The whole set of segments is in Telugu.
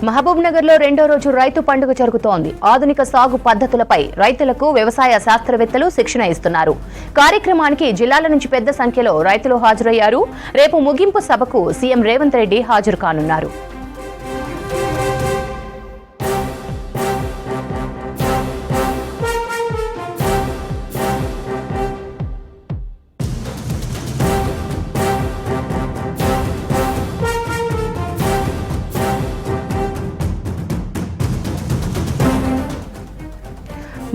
మహబూబ్ నగర్ లో రెండో రోజు రైతు పండుగ జరుగుతోంది. ఆధునిక సాగు పద్ధతులపై రైతులకు వ్యవసాయ శాస్త్రవేత్తలు శిక్షణ ఇస్తున్నారు. కార్యక్రమానికి జిల్లాల నుంచి పెద్ద సంఖ్యలో రైతులు హాజరయ్యారు. రేపు ముగింపు సభకు సీఎం రేవంత్ రెడ్డి హాజరు కానున్నారు.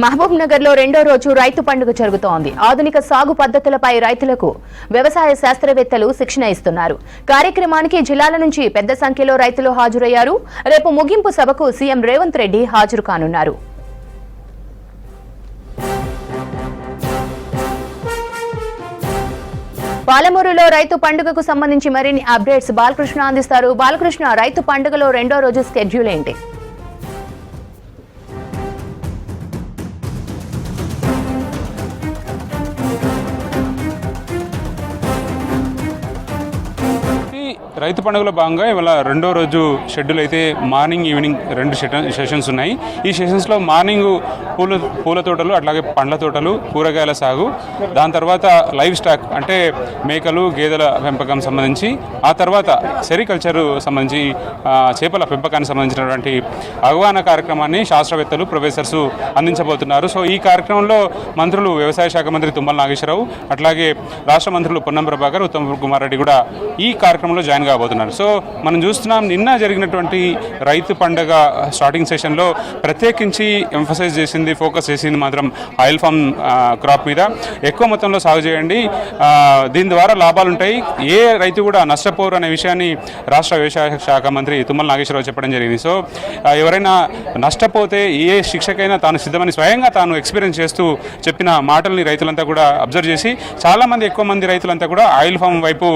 మహబూబ్ నగర్ లో రెండో రోజు రైతు పండుగ జరుగుతోంది. ఆధునిక సాగు పద్ధతులపై రైతులకు వ్యవసాయ శాస్త్రవేత్తలు శిక్షణ ఇస్తున్నారు. కార్యక్రమానికి జిల్లాల నుంచి పెద్ద సంఖ్యలో రైతులు హాజరయ్యారు. రేపు ముగింపు సభకు సీఎం రేవంత్ రెడ్డి హాజరు కానున్నారు. పాలమూరులో రైతు పండుగకు సంబంధించి మరిన్ని అప్డేట్స్ బాలకృష్ణ అందిస్తారు. బాలకృష్ణ, రైతు పండుగలో రెండో రోజు స్కెడ్యూల్ ఏంటి? రైతు పండుగలో భాగంగా ఇవాళ రెండో రోజు షెడ్యూల్ అయితే మార్నింగ్ ఈవినింగ్ 2 సెషన్స్ ఉన్నాయి. ఈ సెషన్స్లో మార్నింగ్ పూల తోటలు, అట్లాగే పండ్ల తోటలు, కూరగాయల సాగు, దాని తర్వాత లైవ్ స్టాక్ అంటే మేకలు గేదెల పెంపకం సంబంధించి, ఆ తర్వాత సెరికల్చర్ సంబంధించి చేపల పెంపకానికి సంబంధించినటువంటి అవగాహన కార్యక్రమాన్ని శాస్త్రవేత్తలు, ప్రొఫెసర్స్ అందించబోతున్నారు. సో ఈ కార్యక్రమంలో మంత్రులు వ్యవసాయ శాఖ మంత్రి తుమ్మల నాగేశ్వరరావు, అట్లాగే రాష్ట్ర మంత్రులు పొన్నం ప్రభాకర్, ఉత్తమ్ కుమార్ రెడ్డి కూడా ఈ కార్యక్రమంలో జాయిన్ కాబోతున్నారు. సో మనం చూస్తున్నాం, నిన్న జరిగినటువంటి రైతు పండుగ స్టార్టింగ్ సెషన్లో ప్రత్యేకించి ఎంఫసైజ్ చేసింది, ఫోకస్ చేసింది మాత్రం ఆయిల్ ఫామ్ క్రాప్ మీద. ఎక్కువ మొత్తంలో సాగు చేయండి, దీని ద్వారా లాభాలు ఉంటాయి, ఏ రైతు కూడా నష్టపోరు అనే విషయాన్ని రాష్ట్ర వ్యవసాయ శాఖ మంత్రి తుమ్మల నాగేశ్వరరావు చెప్పడం జరిగింది. సో ఎవరైనా నష్టపోతే ఏ శిక్షకైనా తాను సిద్ధమని స్వయంగా తాను ఎక్స్పీరియన్స్ చేస్తూ చెప్పిన మాటల్ని రైతులంతా కూడా అబ్జర్వ్ చేసి చాలామంది, ఎక్కువ మంది రైతులంతా కూడా ఆయిల్ ఫామ్ వైపు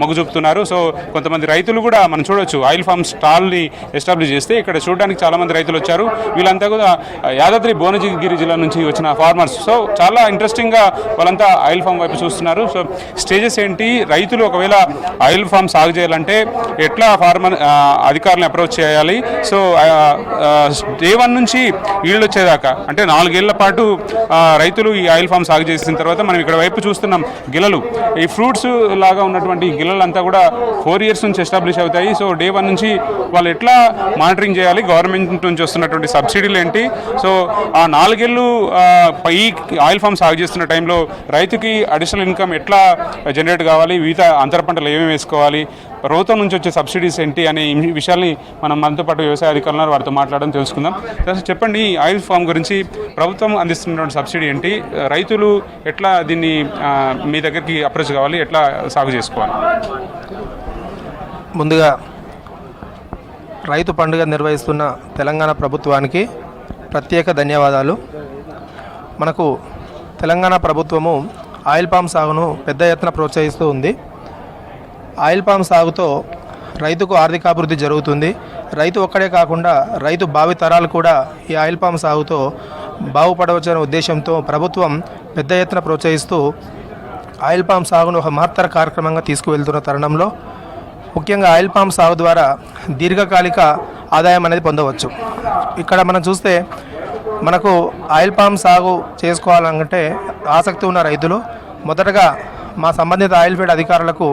మొగ్గు చూపుతున్నారు. సో కొంతమంది రైతులు కూడా మనం చూడొచ్చు, ఆయిల్ ఫామ్ స్టాల్ని ఎస్టాబ్లిష్ చేస్తే ఇక్కడ చూడడానికి చాలామంది రైతులు వచ్చారు. వీళ్ళంతా కూడా యాదాద్రి భువనగిరి జిల్లా నుంచి వచ్చిన ఫార్మర్స్. సో చాలా ఇంట్రెస్టింగ్గా వాళ్ళంతా ఆయిల్ ఫామ్ వైపు చూస్తున్నారు. సో స్టేజెస్ ఏంటి, రైతులు ఒకవేళ ఆయిల్ ఫామ్ సాగు చేయాలంటే ఎట్లా ఫార్మర్ అధికారులను అప్రోచ్ చేయాలి, సో డే 1 నుంచి ఈళ్ళు వచ్చేదాకా అంటే 4 ఏళ్ల పాటు రైతులు ఈ ఆయిల్ ఫామ్ సాగు చేసిన తర్వాత మనం ఇక్కడ వైపు చూస్తున్నాం గిలలు, ఈ ఫ్రూట్స్ లాగా ఉన్నటువంటి గిలలంతా కూడా 4 years నుంచి ఎస్టాబ్లిష్ అవుతాయి. సో డే 1 నుంచి వాళ్ళు ఎట్లా మానిటరింగ్ చేయాలి, గవర్నమెంట్ నుంచి వస్తున్నటువంటి సబ్సిడీలు ఏంటి, సో ఆ 4 ఏళ్ళు ఈ ఆయిల్ ఫామ్ సాగు చేస్తున్న టైంలో రైతుకి అడిషనల్ ఇన్కమ్ ఎట్లా జనరేట్ కావాలి, వివిధ అంతర పంటలు ఏమేమి వేసుకోవాలి, ప్రభుత్వం నుంచి వచ్చే సబ్సిడీస్ ఏంటి అనే విషయాల్ని మనం మనతో పాటు వ్యవసాయ అధికారులు వారితో మాట్లాడడం తెలుసుకుందాం. చెప్పండి, ఈ ఆయిల్ ఫామ్ గురించి ప్రభుత్వం అందిస్తున్నటువంటి సబ్సిడీ ఏంటి, రైతులు ఎట్లా దీన్ని మీ దగ్గరికి అప్రోచ్ కావాలి, ఎట్లా సాగు చేసుకోవాలి? ముందుగా రైతు పండుగ నిర్వహిస్తున్న తెలంగాణ ప్రభుత్వానికి ప్రత్యేక ధన్యవాదాలు. మనకు తెలంగాణ ప్రభుత్వము ఆయిల్ పామ్ సాగును పెద్ద ఎత్తున ప్రోత్సహిస్తూ ఉంది. ఆయిల్ పామ్ సాగుతో రైతుకు ఆర్థికాభివృద్ధి జరుగుతుంది. రైతు ఒక్కడే కాకుండా రైతు భావి తరాలు కూడా ఈ ఆయిల్ పామ్ సాగుతో బాగుపడవచ్చనే ఉద్దేశంతో ప్రభుత్వం పెద్ద ఎత్తున ప్రోత్సహిస్తూ ఆయిల్ పామ్ సాగును ఒక మహత్తర కార్యక్రమంగా తీసుకువెళ్తున్న తరుణంలో ముఖ్యంగా ఆయిల్ పామ్ సాగు ద్వారా దీర్ఘకాలిక ఆదాయం అనేది పొందవచ్చు. ఇక్కడ మనం చూస్తే మనకు ఆయిల్ పామ్ సాగు చేసుకోవాలంటే ఆసక్తి ఉన్న రైతులు మొదటగా మా సంబంధిత ఆయిల్ ఫీడ్ అధికారులకు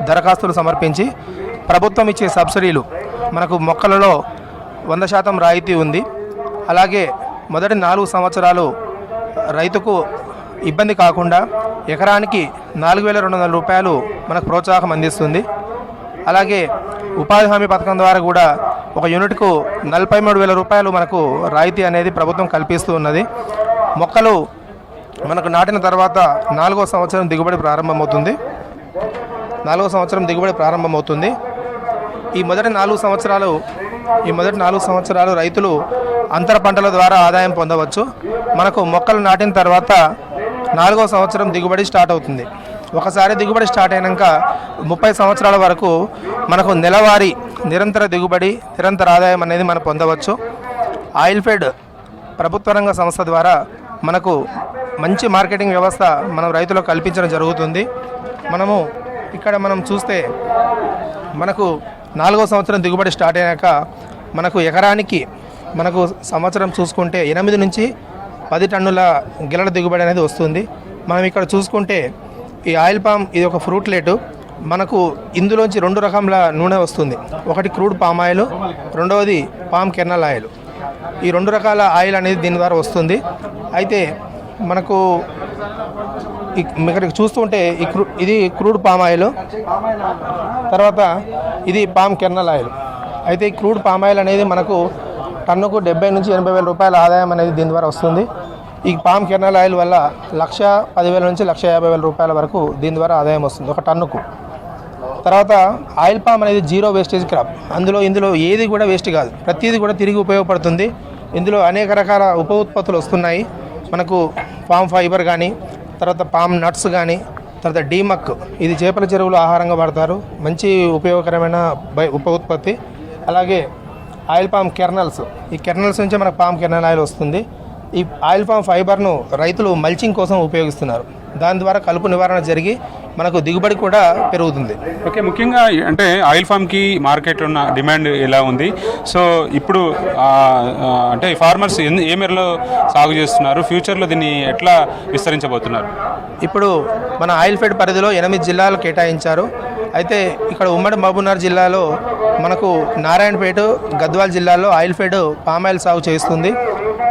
దరఖాస్తులు సమర్పించి ప్రభుత్వం ఇచ్చే సబ్సిడీలు, మనకు మొక్కలలో 100% రాయితీ ఉంది. అలాగే మొదటి 4 సంవత్సరాలు రైతుకు ఇబ్బంది కాకుండా ఎకరానికి 4,200 రూపాయలు మనకు ప్రోత్సాహం అందిస్తుంది. అలాగే ఉపాధి హామీ పథకం ద్వారా కూడా ఒక యూనిట్కు 43,000 రూపాయలు మనకు రాయితీ అనేది ప్రభుత్వం కల్పిస్తూ ఉన్నది. మొక్కలు మనకు నాటిన తర్వాత 4వ సంవత్సరం దిగుబడి ప్రారంభమవుతుంది. ఈ మొదటి 4 సంవత్సరాలు రైతులు అంతర పంటల ద్వారా ఆదాయం పొందవచ్చు. మనకు మొక్కలు నాటిన తర్వాత 4వ సంవత్సరం దిగుబడి స్టార్ట్ అవుతుంది. ఒకసారి దిగుబడి స్టార్ట్ అయినాక 30 సంవత్సరాల వరకు మనకు నెలవారీ నిరంతర దిగుబడి, నిరంతర ఆదాయం అనేది మనం పొందవచ్చు. ఆయిల్ ఫెడ్ ప్రభుత్వ రంగ సంస్థ ద్వారా మనకు మంచి మార్కెటింగ్ వ్యవస్థ మనం రైతులకు కల్పించడం జరుగుతుంది. మనము ఇక్కడ మనం చూస్తే మనకు 4వ సంవత్సరం దిగుబడి స్టార్ట్ అయినాక మనకు ఎకరానికి మనకు సంవత్సరం చూసుకుంటే 8 నుంచి 10 టన్నుల గిలల దిగుబడి అనేది వస్తుంది. మనం ఇక్కడ చూసుకుంటే ఈ ఆయిల్ పామ్ ఇది ఒక ఫ్రూట్లెట్. మనకు ఇందులోంచి 2 రకముల నూనె వస్తుంది. ఒకటి క్రూడ్ పామ్ ఆయిల్, రెండవది పామ్ కెర్నల్ ఆయిల్. ఈ 2 రకాల ఆయిల్ అనేది దీని ద్వారా వస్తుంది. అయితే మనకు ఇక్కడ చూస్తుంటే ఇది క్రూడ్ పామ్ ఆయిల్, తర్వాత ఇది పామ్ కెర్నల్ ఆయిల్. అయితే ఈ క్రూడ్ పామ్ ఆయిల్ అనేది మనకు టన్నుకు 70 నుంచి 80 వేల రూపాయల ఆదాయం అనేది దీని ద్వారా వస్తుంది. ఈ పామ్ కెర్నల్ ఆయిల్ వల్ల 1,10,000 నుంచి 1,50,000 రూపాయల వరకు దీని ద్వారా ఆదాయం వస్తుంది ఒక టన్నుకు. తర్వాత ఆయిల్ పామ్ అనేది జీరో వేస్టేజ్ క్రాప్. ఇందులో ఏది కూడా వేస్ట్ కాదు, ప్రతిదీ కూడా తిరిగి ఉపయోగపడుతుంది. ఇందులో అనేక రకాల ఉప ఉత్పత్తులు వస్తున్నాయి. మనకు పామ్ ఫైబర్ కానీ, తర్వాత పామ్ నట్స్ కానీ, తర్వాత డీమక్, ఇది చేపల చెరువులు ఆహారంగా వాడతారు, మంచి ఉపయోగకరమైన ఉప ఉత్పత్తి. అలాగే ఆయిల్ పామ్ కెర్నల్స్, ఈ కెర్నల్స్ నుంచి మనకు పామ్ కెర్నల్ ఆయిల్ వస్తుంది. ఈ ఆయిల్ పామ్ ఫైబర్ను రైతులు మల్చింగ్ కోసం ఉపయోగిస్తున్నారు. దాని ద్వారా కలుపు నివారణ జరిగి మనకు దిగుబడి కూడా పెరుగుతుంది. ఓకే, ముఖ్యంగా అంటే ఆయిల్ ఫామ్కి మార్కెట్లో ఉన్న డిమాండ్ ఎలా ఉంది? సో ఇప్పుడు అంటే ఫార్మర్స్ ఏ మేరలో సాగు చేస్తున్నారు? ఫ్యూచర్లో దీన్ని ఎట్లా విస్తరించబోతున్నారు? ఇప్పుడు మన ఆయిల్ ఫెడ్ పరిధిలో 8 జిల్లాలు కేటాయించారు. అయితే ఇక్కడ ఉమ్మడి మహబూబ్నగర్ జిల్లాలో మనకు నారాయణపేట, గద్వాల్ జిల్లాలో ఆయిల్ ఫెడ్ పామ్ ఆయిల్ సాగు చేస్తుంది.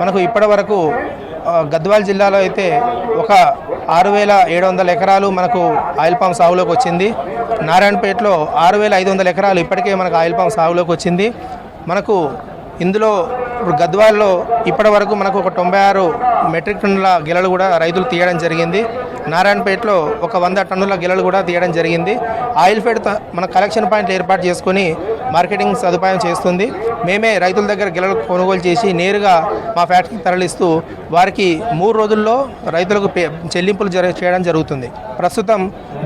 మనకు ఇప్పటి వరకు గద్వాల్ జిల్లాలో అయితే ఒక 6,700 ఎకరాలు మనకు ఆయిల్ పామ్ సాగులోకి వచ్చింది. నారాయణపేటలో 6,500 ఎకరాలు ఇప్పటికే మనకు ఆయిల్ పామ్ సాగులోకి వచ్చింది. మనకు ఇందులో ఇప్పుడు గద్వాల్లో ఇప్పటి వరకు మనకు ఒక 96 మెట్రిక్ టన్నుల గిలలు కూడా రైతులు తీయడం జరిగింది. నారాయణపేటలో ఒక 100 టన్నుల గిలలు కూడా తీయడం జరిగింది. ఆయిల్ ఫెడ్ మన కలెక్షన్ పాయింట్లు ఏర్పాటు చేసుకొని మార్కెటింగ్ సదుపాయం చేస్తుంది. మేమే రైతుల దగ్గర గిలలు కొనుగోలు చేసి నేరుగా మా ఫ్యాక్టరీకి తరలిస్తూ వారికి 3 రోజుల్లో రైతులకు చెల్లింపులు చేయడం జరుగుతుంది. ప్రస్తుతం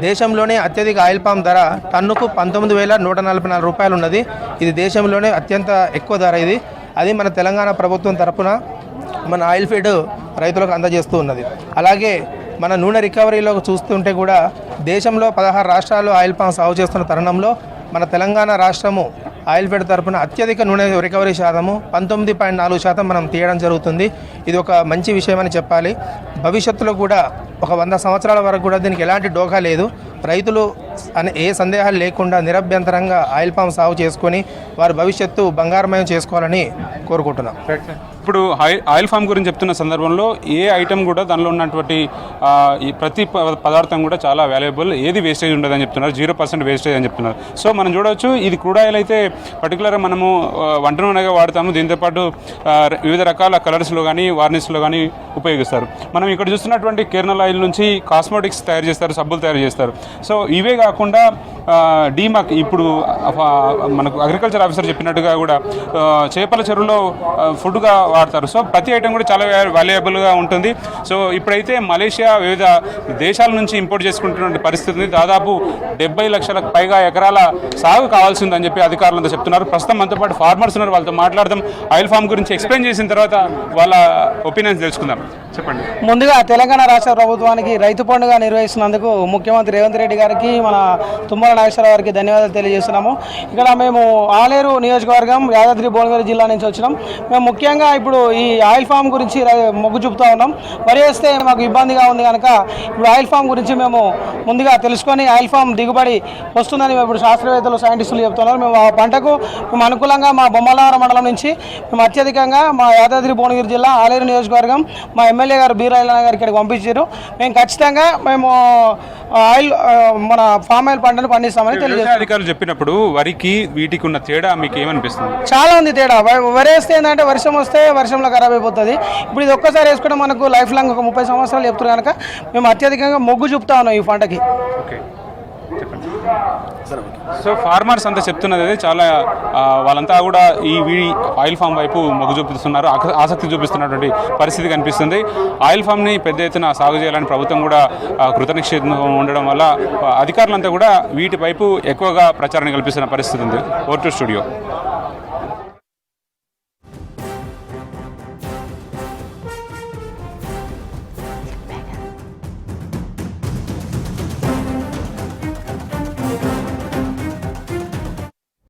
దేశంలోనే అత్యధిక ఆయిల్ పామ్ ధర టన్నుకు 19,144 రూపాయలు ఉన్నది. ఇది దేశంలోనే అత్యంత ఎక్కువ ధర. ఇది అది మన తెలంగాణ ప్రభుత్వం తరపున మన ఆయిల్ ఫెడ్ రైతులకు అందజేస్తూ ఉన్నది. అలాగే మన నూనె రికవరీలో చూస్తుంటే కూడా దేశంలో 16 రాష్ట్రాలు ఆయిల్ పామ్ సాగు చేస్తున్న తరుణంలో మన తెలంగాణ రాష్ట్రము ఆయిల్ ఫెడ్ తరపున అత్యధిక నూనె రికవరీ శాతము 19.4% మనం తీయడం జరుగుతుంది. ఇది ఒక మంచి విషయం అని చెప్పాలి. భవిష్యత్తులో కూడా ఒక 100 సంవత్సరాల వరకు కూడా దీనికి ఎలాంటి డోకా లేదు. రైతులు ఏ సందేహాలు లేకుండా నిరభ్యంతరంగా ఆయిల్ పామ్ సాగు చేసుకొని వారి భవిష్యత్తు బంగారమయం చేసుకోవాలని కోరుకుంటున్నాం. ఇప్పుడు ఆయిల్ ఫామ్ గురించి చెప్తున్న సందర్భంలో ఏ ఐటమ్ కూడా దానిలో ఉన్నటువంటి ప్రతి పదార్థం కూడా చాలా వాల్యుబుల్, ఏది వేస్టేజ్ ఉండదని చెప్తున్నారు, 0% వేస్టేజ్ అని చెప్తున్నారు. సో మనం చూడవచ్చు, ఇది క్రూడ్ ఆయిల్ అయితే పర్టికులర్గా మనము వంట నూనెగా వాడతాము. దీంతోపాటు వివిధ రకాల కలర్స్లో కానీ వార్నిష్లో కానీ ఉపయోగిస్తారు. మనం ఇక్కడ చూస్తున్నటువంటి కెర్నల్ ఆయిల్ నుంచి కాస్మెటిక్స్ తయారు చేస్తారు, సబ్బులు తయారు చేస్తారు. సో ఇవే కాకుండా డీమాక్, ఇప్పుడు మనకు అగ్రికల్చర్ ఆఫీసర్ చెప్పినట్టుగా కూడా చేపల చెరువులో ఫుడ్గా వాడతారు. సో ప్రతి ఐటమ్ కూడా చాలా వాల్యుయబుల్గా ఉంటుంది. సో ఇప్పుడైతే మలేషియా వివిధ దేశాల నుంచి ఇంపోర్ట్ చేసుకుంటున్న పరిస్థితి, దాదాపు 70 లక్షలకు పైగా ఎకరాల సాగు కావాల్సిందని చెప్పి అధికారులంతా చెప్తున్నారు. ప్రస్తుతం మనతో పాటు ఫార్మర్స్ ఉన్నారు, వాళ్ళతో మాట్లాడదాం. ఆయిల్ ఫామ్ గురించి ఎక్స్ప్లెయిన్ చేసిన తర్వాత వాళ్ళ ఒపీనియన్స్ తెలుసుకుందాం. చెప్పండి. ముందుగా తెలంగాణ రాష్ట్ర ప్రభుత్వానికి రైతు పండుగ నిర్వహిస్తున్నందుకు ముఖ్యమంత్రి రేవంత్ రెడ్డి గారికి, మన తుమ్మల నాగేశ్వరరావు గారికి ధన్యవాదాలు తెలియజేస్తున్నాము. ఇక్కడ మేము ఆలేరు నియోజకవర్గం, యాదాద్రి భువనగిరి జిల్లా నుంచి వచ్చినాం. మేము ముఖ్యంగా ఇప్పుడు ఈ ఆయిల్ ఫామ్ గురించి మొగ్గు చూపుతూ ఉన్నాం. వరి వేస్తే మాకు ఇబ్బందిగా ఉంది కనుక ఇప్పుడు ఆయిల్ ఫామ్ గురించి మేము ముందుగా తెలుసుకొని ఆయిల్ ఫామ్ దిగుబడి వస్తుందని ఇప్పుడు శాస్త్రవేత్తలు, సైంటిస్టులు చెప్తున్నారు. మేము ఆ పంటకు మేము అనుకూలంగా మా బొమ్మలనగరం మండలం నుంచి మేము అత్యధికంగా మా యాదాద్రి భువనగిరి జిల్లా ఆలేరు నియోజకవర్గం మా ఎమ్మెల్యే గారు బీరాయిల గారు ఇక్కడికి పంపించారు. మేము ఖచ్చితంగా మేము ఆయిల్ మన ఫామ్ ఆయిల్ పంటను పండిస్తామని తెలియజేస్తాం. అధికారులు చెప్పినప్పుడు వరికి వీటికి ఉన్న తేడా మీకు ఏమనిపిస్తుంది? చాలా ఉంది తేడా. వరి వేస్తే ఏంటంటే వర్షం వస్తే వర్షంలో ఖరాబ్ అయిపోతుంది. ఇప్పుడు ఇది ఒక్కసారి వేసుకుంటే మనకు లైఫ్ లాంగ్ ఒక 30 సంవత్సరాలు చెప్తున్నారు కనుక మేము అత్యధికంగా మొగ్గు చూపుతా ఉన్నాం ఈ పంటకి. ఓకే, చెప్పండి. సో ఫార్మర్స్ అంతా చెప్తున్నది అదే, చాలా వాళ్ళంతా కూడా ఈ ఆయిల్ ఫామ్ వైపు మొగ్గు చూపిస్తున్నారు, ఆసక్తి చూపిస్తున్నటువంటి పరిస్థితి కనిపిస్తుంది. ఆయిల్ ఫామ్ని పెద్ద ఎత్తున సాగు చేయాలని ప్రభుత్వం కూడా కృతనిశ్చయంగా ఉండడం వల్ల అధికారులంతా కూడా వీటి వైపు ఎక్కువగా ప్రచారాన్ని కల్పిస్తున్న పరిస్థితి ఉంది. Over to studio.